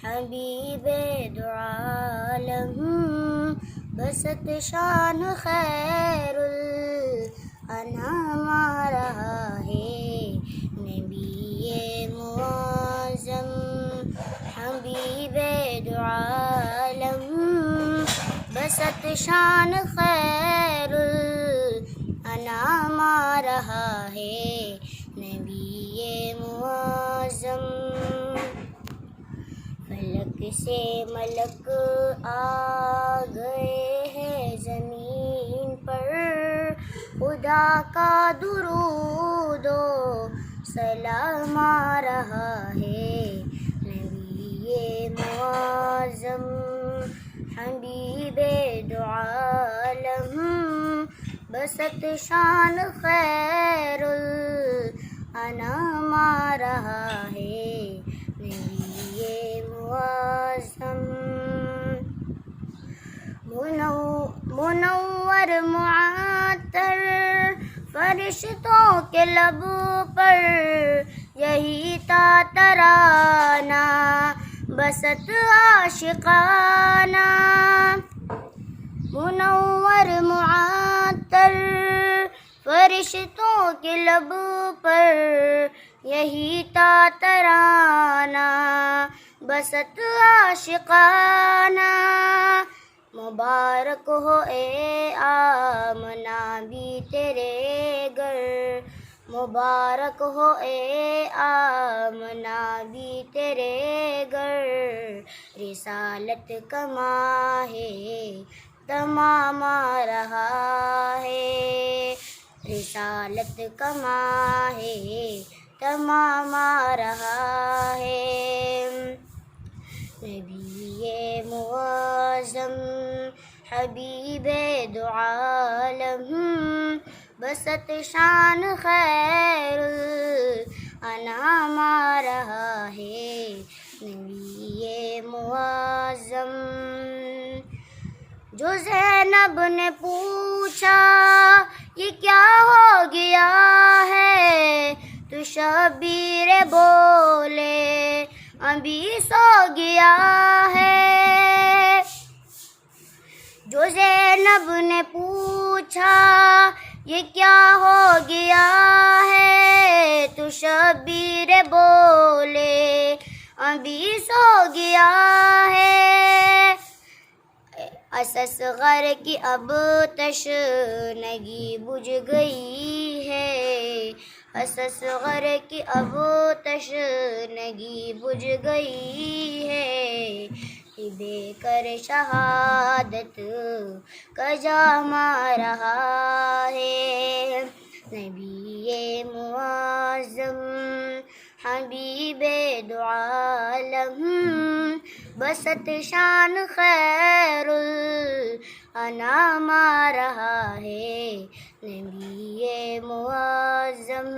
حبیب دو عالم بست شان خیر الانام آ رہا ہے نبی معظم حبیب دو عالم بست شان خیر الانام آ رہا ہے نبی معظم فلک سے ملک آ گئے ہیں زمین پر خدا کا درود و سلام آ رہا ہے نبی معظم حبیب دو عالم بست شان خیر الانام آ رہا ہے نبی معظم منور معطر فرشتوں کے لب پر یہی تھا ترانہ بست عاشقانہ منور معطر فرشتوں کے لب پر یہی تھا ترانہ بست عاشقانہ مبارک ہو اے آمنہ بھی تیرے گھر مبارک ہو اے آمنہ بھی تیرے گھر رسالت کا ماہ تمام آ رہا ہے رسالت کا ماہ تمام آ رہا ہے نبی معظم حبیب دو عالم بست شان خیر الانام آ رہا ہے نبی معظم جو زینب نے پوچھا یہ کیا ہو گیا ہے تو شبیر بولے ابھی سو گیا ہے جو زینب نے پوچھا یہ کیا ہو گیا ہے تو شبیر بولے ابھی سو گیا ہے اصغر کی اب تشنگی بجھ گئی ہے اصغر کی اب تشنگی بجھ گئی ہے بے کر شہادت کا جام آ رہا ہے نبی معظم حبیب دو عالم بست شان خیر الانام آ رہا ہے نبی معظم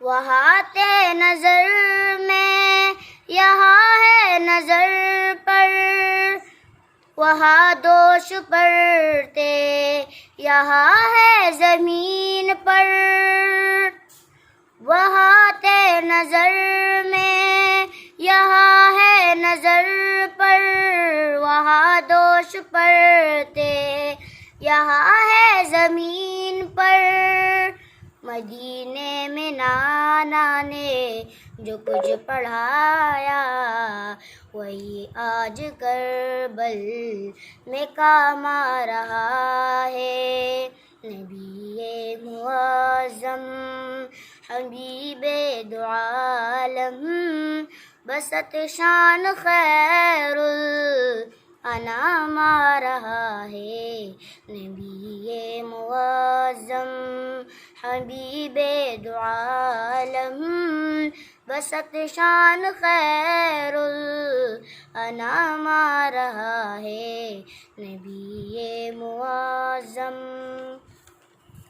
وہاں تے نظر میں یہاں ہے نظر پر وہاں دوش پڑتے یہاں ہے زمین پر وہاں تے نظر میں یہاں ہے نظر پر وہاں دوش پڑتے یہاں ہے زمین پر مدینے میں نانا نے جو کچھ پڑھایا وہی آج کربل میں کام آ رہا ہے نبی معظم حبیب دو عالم بست شان خیر الانام آ رہا ہے نبی معظم حبیب دو عالم بست شان خیر الانام آ رہا ہے نبی معظم